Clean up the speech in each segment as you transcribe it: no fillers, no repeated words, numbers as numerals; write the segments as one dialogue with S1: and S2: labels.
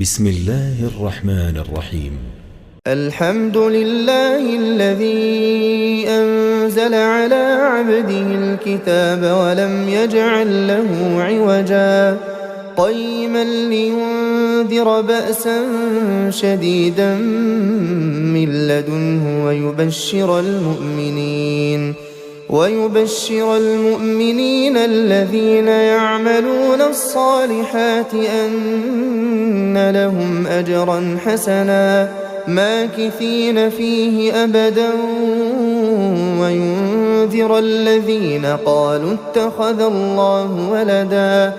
S1: بسم الله الرحمن الرحيم.
S2: الحمد لله الذي أنزل على عبده الكتاب ولم يجعل له عوجا قيما لينذر بأسا شديدا من لدنه ويبشر المؤمنين الذين يعملون الصالحات أن لهم أجرا حسنا ماكثين فيه أبدا وينذر الذين قالوا اتخذ الله ولدا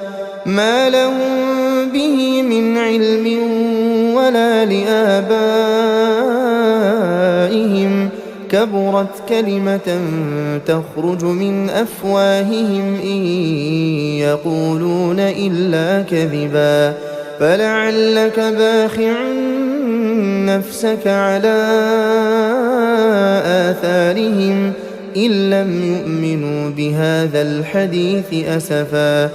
S2: ما لهم به من علم ولا لآبائهم كبرت كلمة تخرج من أفواههم إن يقولون إلا كذبا فلعلك باخع نفسك على آثارهم إن لم يؤمنوا بهذا الحديث أسفا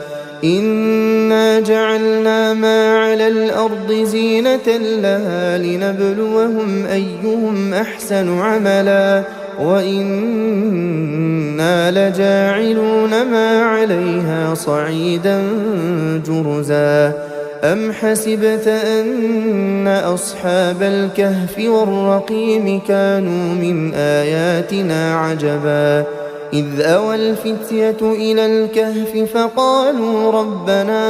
S2: إنا جعلنا ما على الأرض زينة لها لنبلوهم أيهم أحسن عملا وإنا لجاعلون ما عليها صعيدا جرزا أم حسبت أن أصحاب الكهف والرقيم كانوا من آياتنا عجبا إذ أوى الفتية إلى الكهف فقالوا ربنا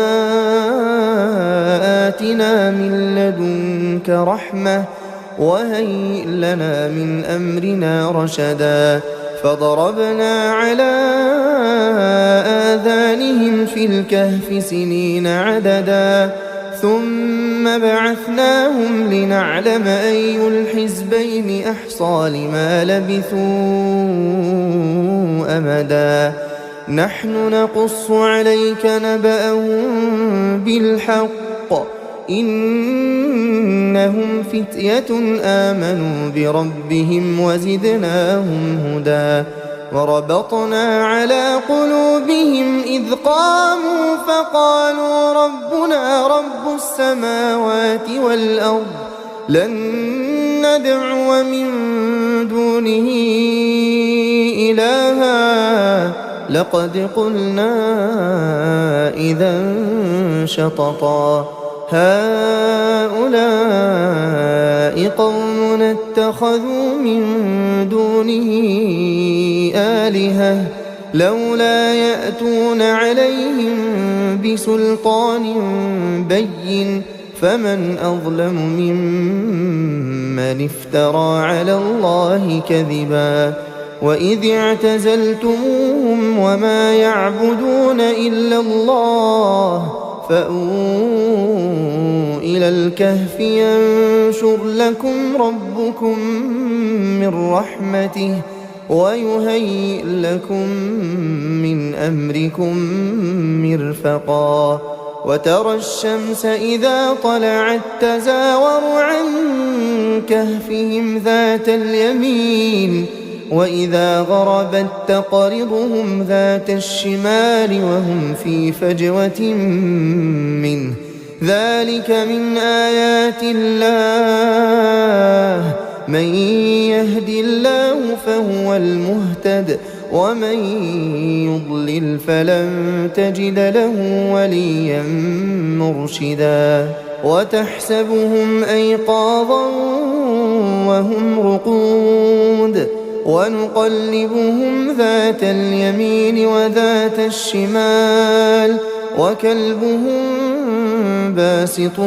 S2: آتنا من لدنك رحمة وهيئ لنا من أمرنا رشدا فضربنا على آذانهم في الكهف سنين عددا ثم بعثناهم لنعلم أي الحزبين أحصى لما لبثوا أمدا نحن نقص عليك نبأهم بالحق إنهم فتية آمنوا بربهم وزدناهم هدى وربطنا على قلوبهم إذ قاموا فقالوا ربنا رب السماوات والأرض لن ندعو من دونه إلها لقد قلنا إذا شططا هؤلاء قومنا اتخذوا من دونه آلهة لولا يأتون عليهم بسلطان بين فمن أظلم ممن افترى على الله كذبا وإذ اعتزلتموهم وما يعبدون إلا الله فأووا إلى الكهف ينشر لكم ربكم من رحمته ويهيئ لكم من أمركم مرفقا وترى الشمس إذا طلعت تزاور عن كهفهم ذات اليمين وإذا غربت تقرضهم ذات الشمال وهم في فجوة منه ذلك من آيات الله من يهد الله فهو المهتد ومن يضلل فلن تجد له وليا مرشدا وتحسبهم أيقاظا وهم رقود ونقلبهم ذات اليمين وذات الشمال وكلبهم باسط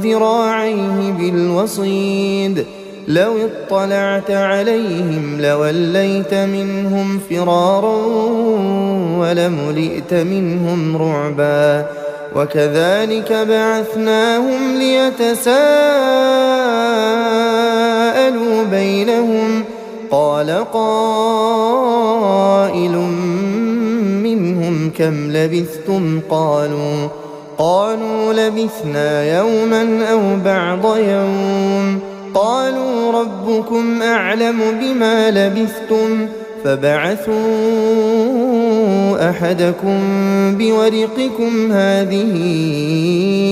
S2: ذراعيه بالوصيد لو اطلعت عليهم لوليت منهم فرارا ولملئت منهم رعبا وكذلك بعثناهم ليتساءلوا بينهم قال قائل منهم كم لبثتم قالوا لبثنا يوما أو بعض يوم قالوا ربكم أعلم بما لبثتم فبعثوا أحدكم بورقكم هذه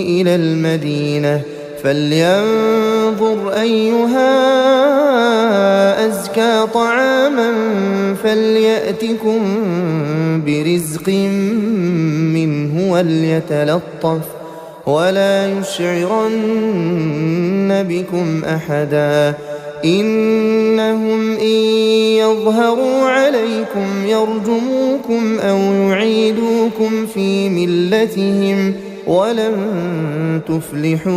S2: إلى المدينة فلينظر أيها أزكى طعاما فليأتكم برزق منه وليتلطف ولا يشعرن بكم أحدا إنهم إن يظهروا عليكم يرجموكم أو يعيدوكم في ملتهم ولن تفلحوا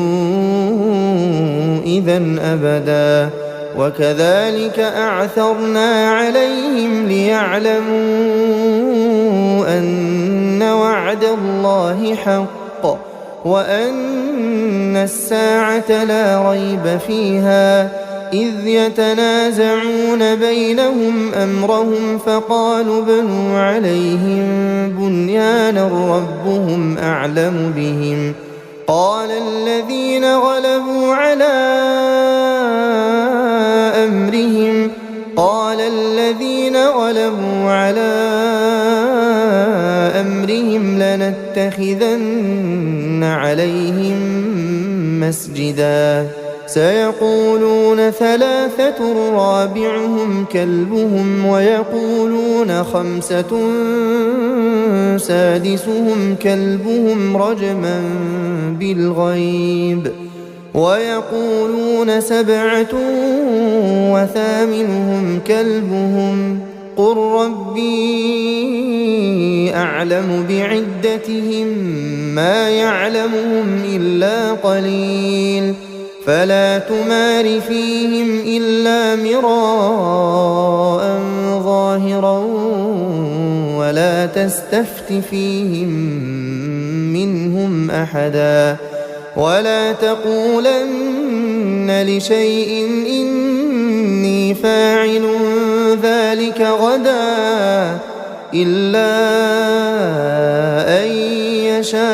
S2: إذا أبدا وكذلك أعثرنا عليهم ليعلموا أن وعد الله حق وأن الساعة لا ريب فيها إذ يتنازعون بينهم أمرهم فقالوا ابنوا عليهم بنيانا ربهم أعلم بهم قال الذين غلبوا على أمرهم لنتخذن عليهم مسجدا سيقولون ثلاثة رابعهم كلبهم ويقولون خمسة سادسهم كلبهم رجما بالغيب ويقولون سبعة وثامنهم كلبهم قل ربي أعلم بعدتهم ما يعلمهم إلا قليل فلا تمار فيهم إلا مراء ظاهرا ولا تستفت فيهم منهم أحدا ولا تقولن لشيء إني فاعل ذلك غدا إلا أن يشاء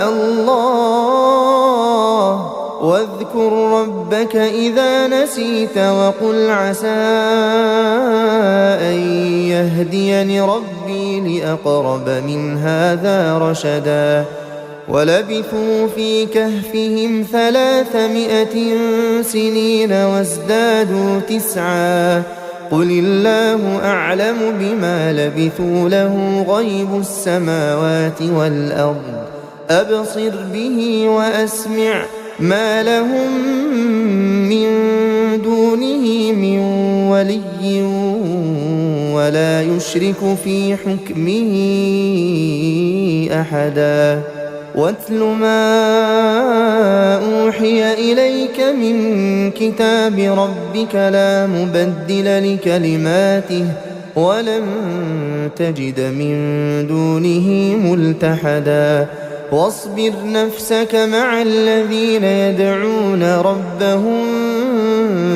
S2: الله واذكر ربك إذا نسيت وقل عسى أن يهديني ربي لأقرب من هذا رشدا ولبثوا في كهفهم 300 سنين وازدادوا 9 قل الله أعلم بما لبثوا له غيب السماوات والأرض أبصر به وأسمع ما لهم من دونه من ولي ولا يشرك في حكمه أحدا واتل ما أوحي إليك من كتاب ربك لا مبدل لكلماته ولن تجد من دونه ملتحدا واصبر نفسك مع الذين يدعون ربهم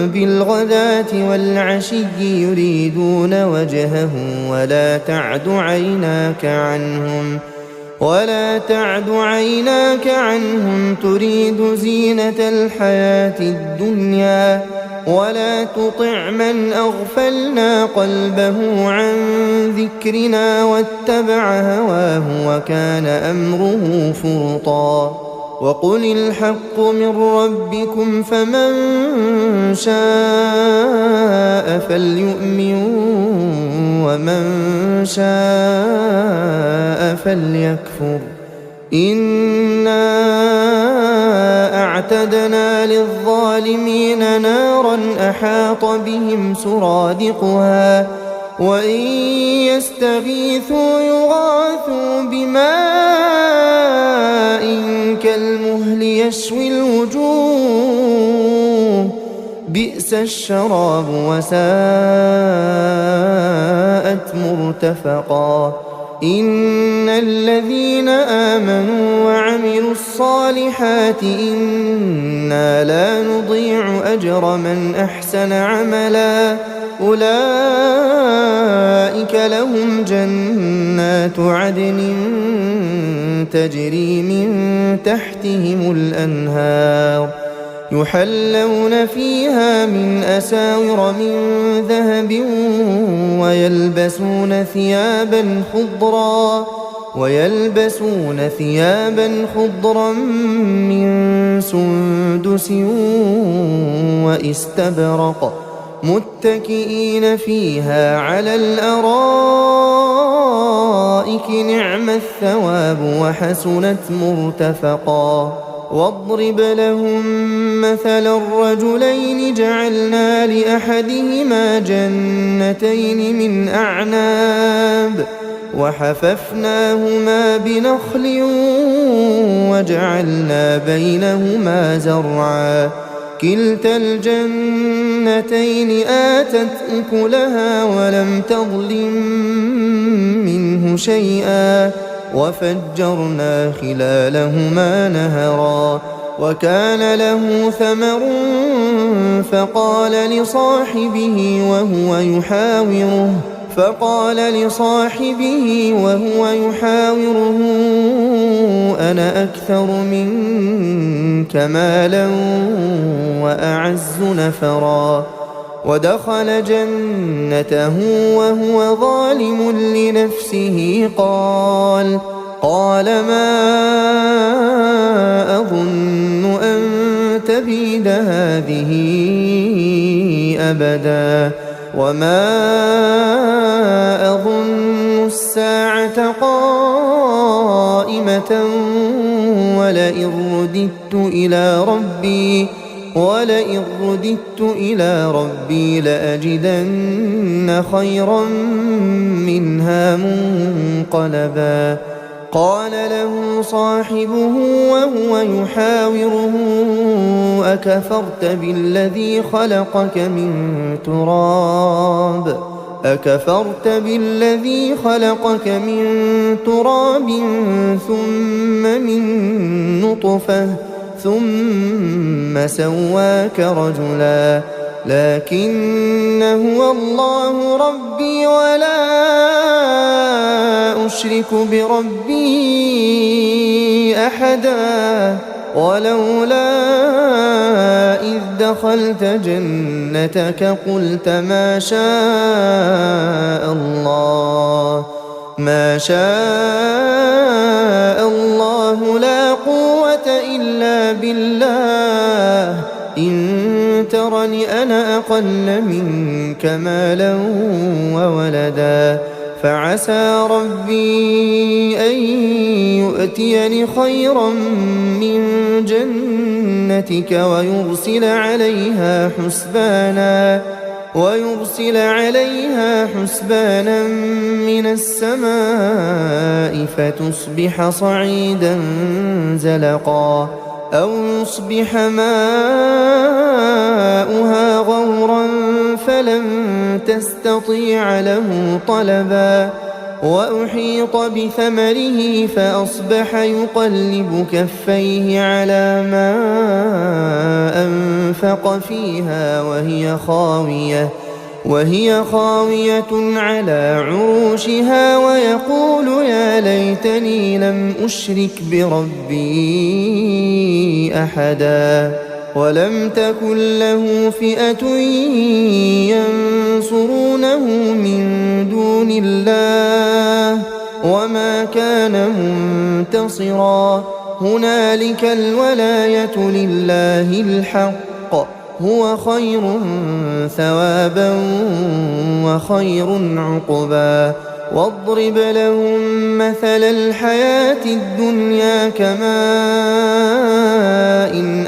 S2: بالغداة والعشي يريدون وجهه ولا تعد عيناك عنهم تريد زينة الحياة الدنيا ولا تطع من أغفلنا قلبه عن ذكرنا واتبع هواه وكان أمره فرطا وقل الحق من ربكم فمن شاء فليؤمن ومن شاء فليكفر إنا أعتدنا للظالمين نارا أحاط بهم سرادقها وإن يستغيثوا يغاثوا بماء كالمهل يشوي الوجوه بئس الشراب وساءت مرتفقا إن الذين آمنوا وعملوا الصالحات إنا لا نضيع أجر من أحسن عملا أولئك لهم جنات عدن تجري من تحتهم الأنهار يحلون فيها من أساور من ذهب ويلبسون ثيابا خضرا من سندس وإستبرق متكئين فيها على الأرائك نعم الثواب وحسنت مرتفقا واضرب لهم مثل الرجلين جعلنا لأحدهما جنتين من أعناب وحففناهما بنخل وجعلنا بينهما زرعا كلتا الجنتين آتت أكلها ولم تظلم منه شيئا وفجرنا خلالهما نهرا وكان له ثمر فقال لصاحبه وهو يحاوره أنا أكثر منك مالا وأعز نفرا ودخل جنته وهو ظالم لنفسه قال ما أظن أن تبيد هذه أبدا وما أظن الساعة قائمة ولئن رددت إلى ربي لأجدن خيرا منها منقلبا قال له صاحبه وهو يحاوره أكفرت بالذي خلقك من تراب ثم من نطفة ثم سواك رجلا لكن هو الله ربي ولا أشرك بربي أحدا ولولا إذ دخلت جنتك قلت ما شاء الله لا قوة إلا بالله إن ترني أنا أقل منك مالا وولدا فعسى ربي أن يؤتيني خيرا من جنتك ويرسل عليها حسبانا من السماء فتصبح صعيدا زلقا أو يصبح ماؤها غورا فلن تستطيع له طلبا وأحيط بثمره فأصبح يقلب كفيه على ما أنفق فيها وهي خاوية على عروشها ويقول يا ليتني لم أشرك بربي أحدا ولم تكن له فئة ينصرونه من دون الله وما كان منتصرا هنالك الولاية لله الحق هو خير ثوابا وخير عقبا واضرب لهم مثل الحياة الدنيا كماء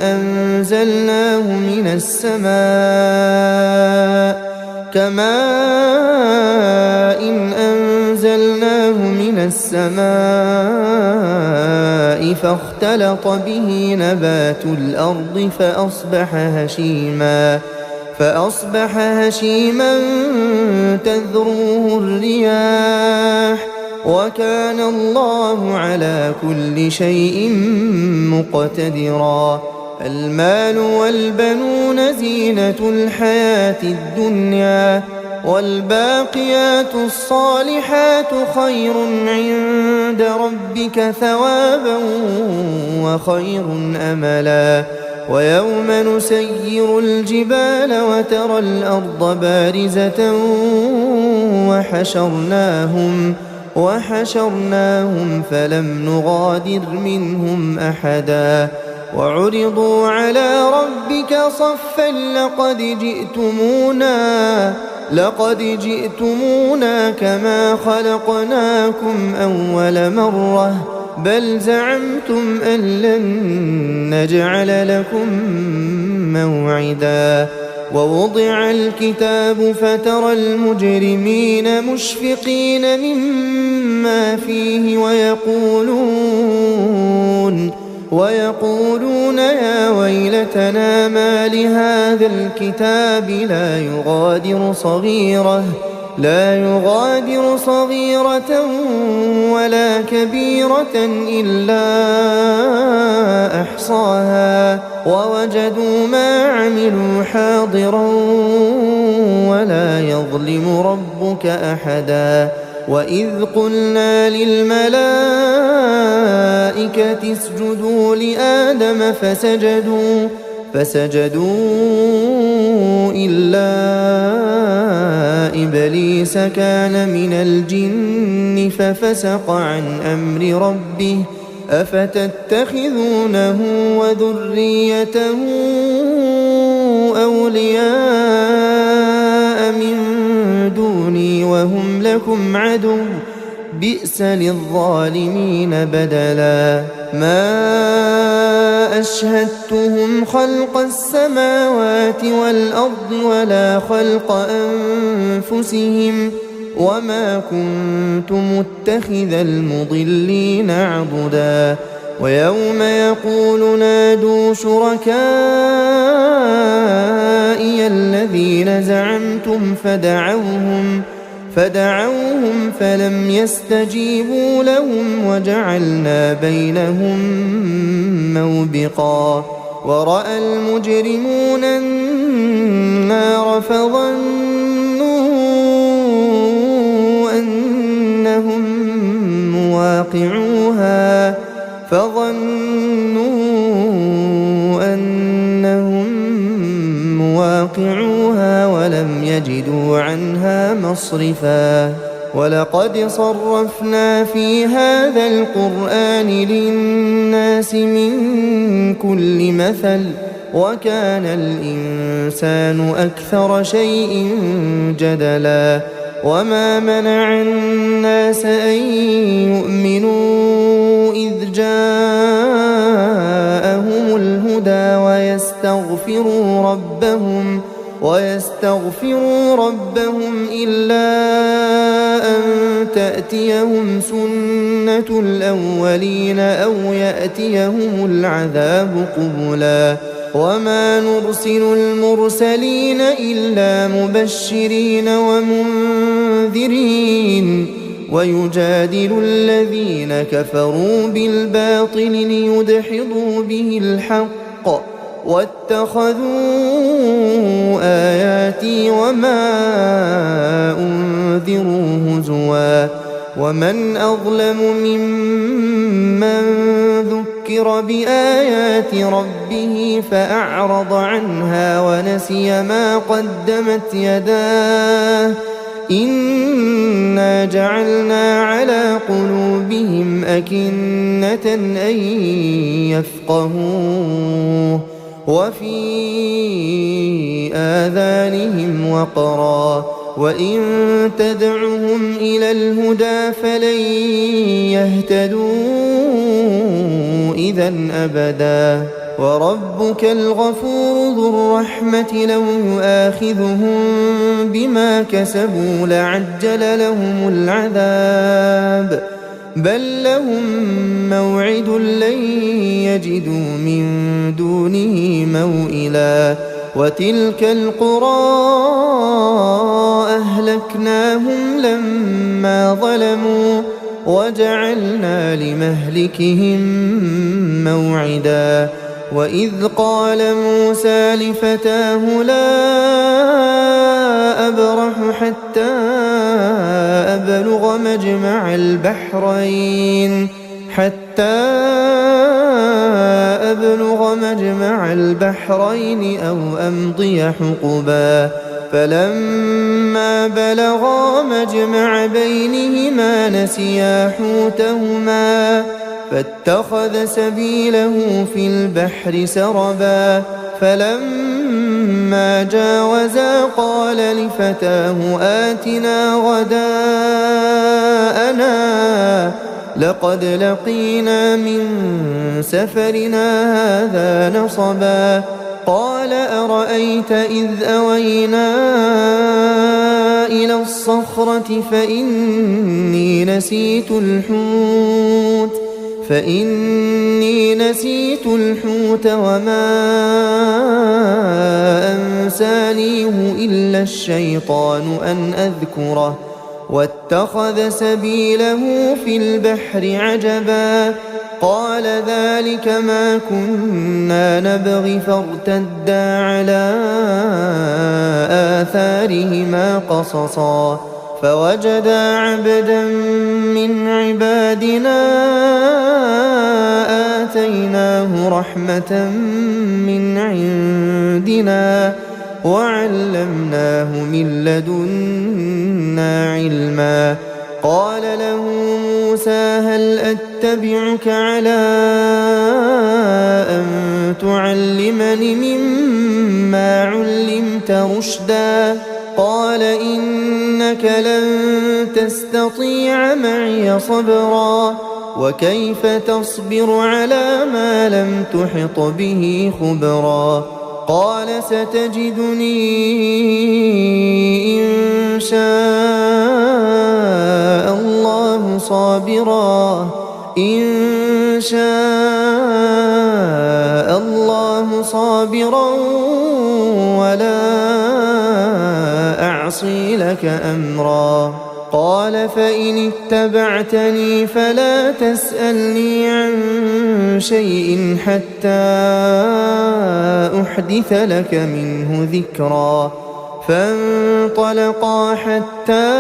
S2: أنزلناه من السماء فاختلط به نبات الأرض فأصبح هشيما تذروه الرياح وكان الله على كل شيء مقتدرا المال والبنون زينة الحياة الدنيا والباقيات الصالحات خير عند ربك ثوابا وخير أملا ويوم نسير الجبال وترى الأرض بارزة وحشرناهم فلم نغادر منهم أحدا وعرضوا على ربك صفا لقد جئتمونا كما خلقناكم أول مرة بل زعمتم أن لن نجعل لكم موعدا ووضع الكتاب فترى المجرمين مشفقين مما فيه ويقولون يا ويلتنا ما لهذا الكتاب لا يغادر صغيرة ولا كبيرة إلا أحصاها ووجدوا ما عملوا حاضرا ولا يظلم ربك أحدا وإذ قلنا للملائكة اسجدوا لآدم فسجدوا إلا إبليس كان من الجن ففسق عن أمر ربه أفتتخذونه وذريته أولياء من دوني وهم لكم عدو بئس للظالمين بدلا ما أشهدتهم خلق السماوات والأرض ولا خلق أنفسهم وما كنت متخذ المضلين عضدا ويوم يقول نادوا شركائي الذين زعمتم فدعوهم فلم يستجيبوا لهم وجعلنا بينهم موبقا ورأى المجرمون النار فظنوا أنهم مواقعوها ولم يجدوا عنها مصرفا ولقد صرفنا في هذا القرآن للناس من كل مثل وكان الإنسان أكثر شيء جدلا وما منع الناس أن يؤمنوا إذ جاءهم الهدى ويستغفروا ربهم إلا أن تأتيهم سنة الأولين أو يأتيهم العذاب قبلا وما نرسل المرسلين إلا مبشرين ومنذرين ويجادل الذين كفروا بالباطل ليدحضوا به الحق واتخذوا آياتي وما أنذروا هزوا ومن أظلم ممن ذكر بآيات ربه فأعرض عنها ونسي ما قدمت يداه إنا جعلنا على قلوبهم أكنة أن يفقهوه وفي آذانهم وقرا وإن تدعهم إلى الهدى فلن يهتدوا إذا أبدا وربك الغفور ذو الرحمة لو يؤاخذهم بما كسبوا لعجل لهم العذاب بل لهم موعد لن يجدوا من دونه موئلا وتلك القرى أهلكناهم لما ظلموا وجعلنا لمهلكهم موعدا وإذ قال موسى لفتاه لا أبرح حتى أبلغ مجمع البحرين أو أمضي حقبا فلما بلغا مجمع بينهما نسيا حوتهما فاتخذ سبيله في البحر سربا فلما جاوزا قال لفتاه آتنا غداءنا لقد لقينا من سفرنا هذا نصبا قال أرأيت إذ أوينا إلى الصخرة فإني نسيت الحوت وما أنسانيه إلا الشيطان أن أذكره واتخذ سبيله في البحر عجبا قال ذلك ما كنا نبغي فارتدا على آثارهما قصصا فوجدا عبدا من عبادنا آتيناه رحمة من عندنا وعلمناه من لدنا علما قال له موسى هل أتبعك على أن تعلمني مما علمت رشدا قال إنك لن تستطيع معي صبرا وكيف تصبر على ما لم تحط به خبرا قال ستجدني إن شاء الله صابرا ولا أعصي لك أمرا قال فإن اتبعتني فلا تسألني عن شيء حتى أحدث لك منه ذكرا فانطلقا حتى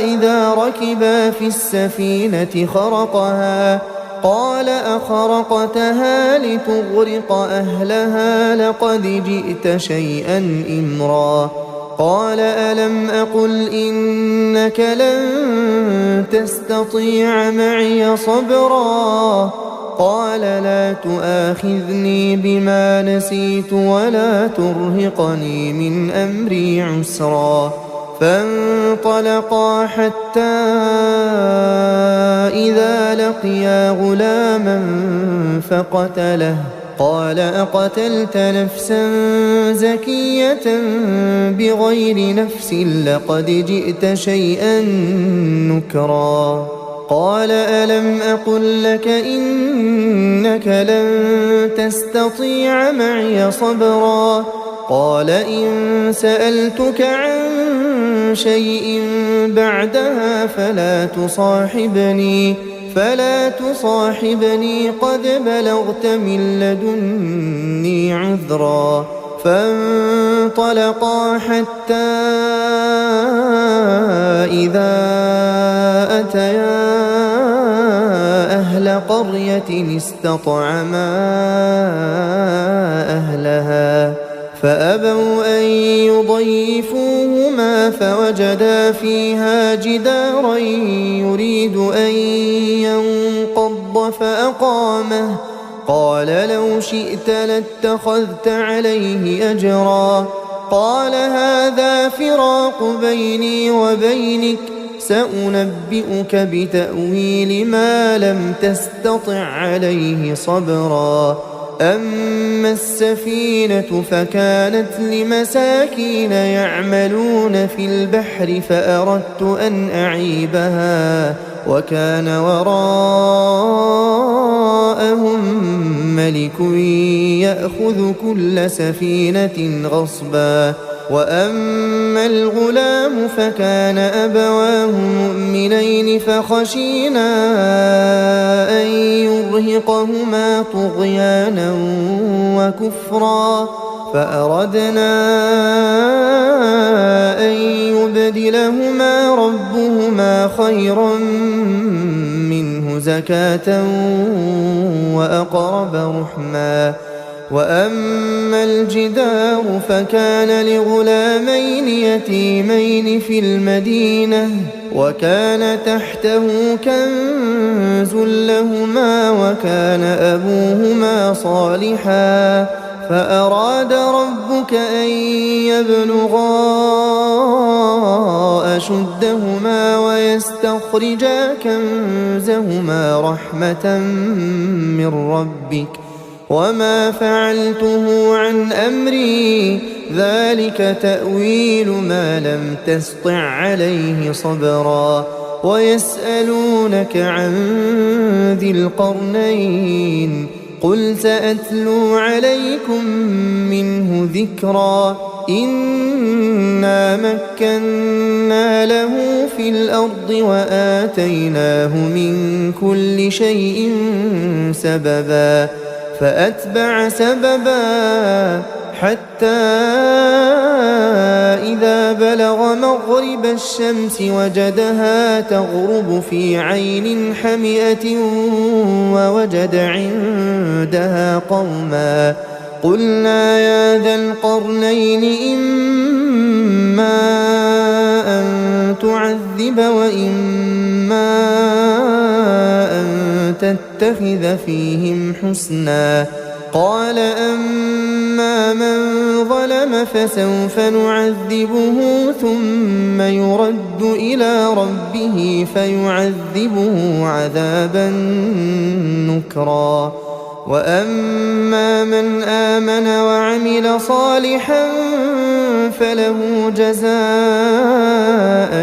S2: إذا ركبا في السفينة خرقها قال أخرقتها لتغرق أهلها لقد جئت شيئا إمرا قال ألم أقل إنك لن تستطيع معي صبرا قال لا تؤاخذني بما نسيت ولا ترهقني من أمري عسرا فانطلقا حتى إذا لقيا غلاما فقتله قال أقتلت نفسا زكية بغير نفس لقد جئت شيئا نكرا قال ألم أقل لك إنك لن تستطيع معي صبرا قال إن سألتك عن شيء بعدها فلا تصاحبني قد بلغت من لدني عذرا فانطلقا حتى إذا أتيا أهل قرية استطعما أهلها فأبوا أن يضيفوهما فوجدا فيها جدارا يريد أن ينقض فأقامه قال لو شئت لاتخذت عليه أجرا قال هذا فراق بيني وبينك سأنبئك بتأويل ما لم تستطع عليه صبرا أما السفينة فكانت لمساكين يعملون في البحر فأردت أن أعيبها وكان وراءهم ملك يأخذ كل سفينة غصبا وأما الغلام فكان أبواه مؤمنين فخشينا أن يرهقهما طغيانا وكفرا فأردنا أن يبدلهما ربهما خيرا منه زكاة وأقرب رحما وأما الجدار فكان لغلامين يتيمين في المدينة وكان تحته كنز لهما وكان أبوهما صالحا فأراد ربك أن يبلغا أشدهما ويستخرجا كنزهما رحمة من ربك وما فعلته عن أمري ذلك تأويل ما لم تسطع عليه صبرا ويسألونك عن ذي القرنين قل سأتلو عليكم منه ذكرا إنا مكنا له في الأرض وآتيناه من كل شيء سببا فأتبع سببا حتى إذا بلغ مغرب الشمس وجدها تغرب في عين حمئة ووجد عندها قوما قلنا يا ذا القرنين إما أن تعذب وإما أن تتخذ فيهم حسنا قال أما من ظلم فسوف نعذبه ثم يرد إلى ربه فيعذبه عذابا نكرا وأما من آمن وعمل صالحا فله جزاء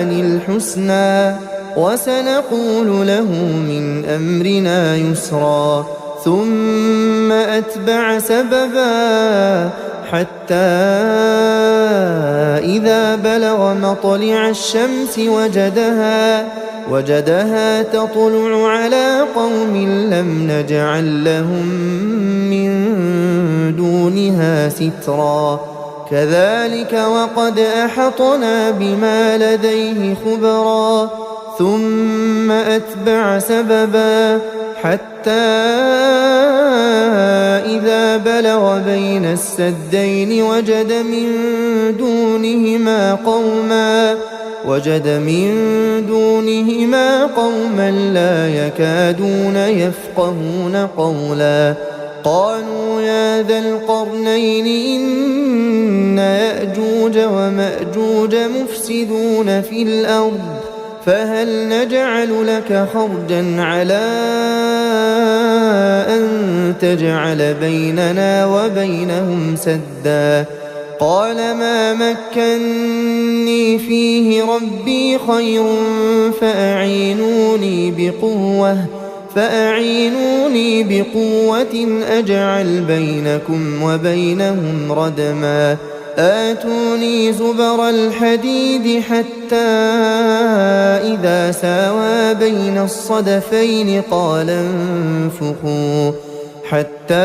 S2: الحسنى وسنقول له من أمرنا يسرا ثم أتبع سببا حتى إذا بلغ مطلع الشمس وجدها تطلع على قوم لم نجعل لهم من دونها سترا كذلك وقد أحطنا بما لديه خبرا ثم أتبع سببا حتى إذا بلغ بين السدين وجد من دونهما قوما لا يكادون يفقهون قولا قالوا يا ذا القرنين إن يأجوج ومأجوج مفسدون في الأرض فهل نجعل لك خرجا على أن تجعل بيننا وبينهم سدا قال ما مكني فيه ربي خير فأعينوني بقوة أجعل بينكم وبينهم ردما آتوني زبر الحديد حتى إذا ساوى بين الصدفين قال انفخوا حتى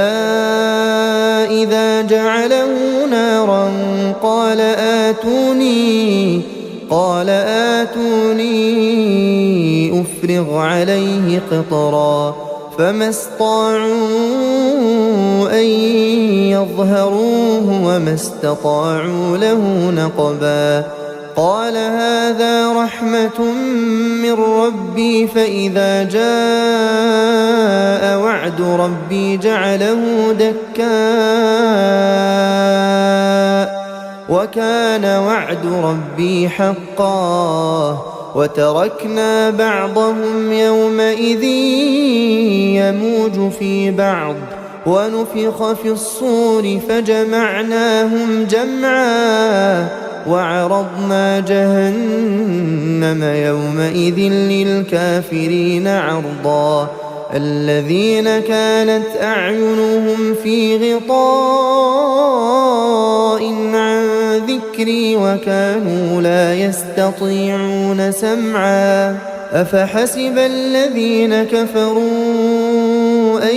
S2: إذا جعله نارا قال آتوني أفرغ عليه قطرا فما استطاعوا أن يظهروه وما استطاعوا له نقبا قال هذا رحمة من ربي فإذا جاء وعد ربي جعله دكاء وكان وعد ربي حقا وتركنا بعضهم يومئذ يموج في بعض ونفخ في الصور فجمعناهم جمعا وعرضنا جهنم يومئذ للكافرين عرضا الذين كانت أعينهم في غطاء عن ذكري وكانوا لا يستطيعون سمعا أفحسب الذين كفروا أن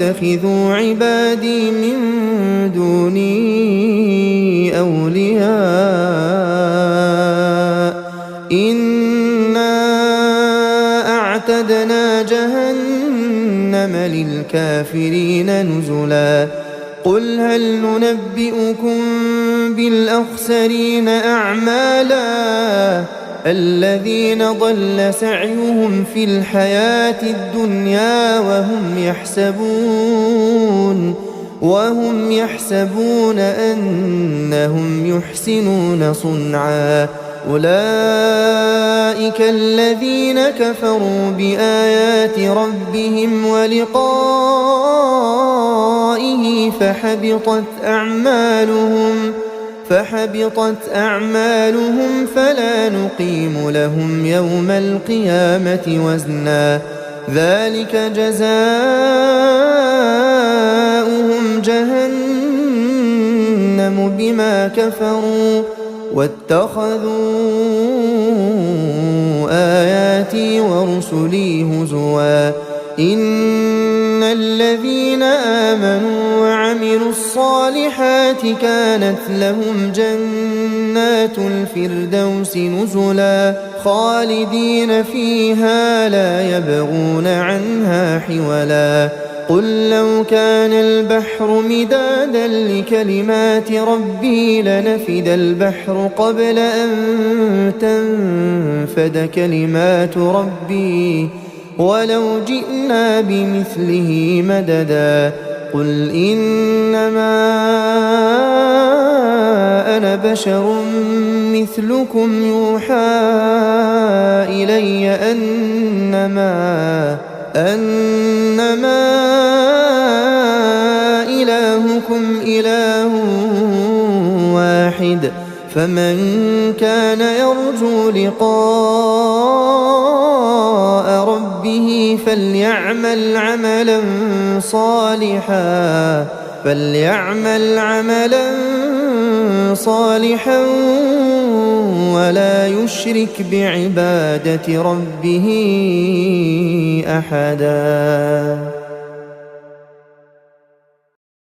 S2: يتخذوا عبادي من دوني أولياء إنا أعتدنا جهنم للكافرين نزلا قل هل ننبئكم بالأخسرين أعمالا الذين ضل سعيهم في الحياة الدنيا وهم يحسبون أنهم يحسنون صنعا أولئك الذين كفروا بآيات ربهم ولقائه فحبطت أعمالهم فلا نقيم لهم يوم القيامة وزنا ذلك جزاؤهم جهنم بما كفروا واتخذوا آياتي ورسلي هزوا إن الذين آمنوا وعملوا الصالحات كانت لهم جنات الفردوس نزلا خالدين فيها لا يبغون عنها حولا قل لو كان البحر مدادا لكلمات ربي لنفد البحر قبل أن تنفد كلمات ربي ولو جئنا بمثله مددا قل إنما أنا بشر مثلكم يوحى إلي أنما إلهكم إله واحد فمن كان يرجو لقاء ربه فليعمل عملا صالحا ولا يشرك بعبادة ربه أحدا.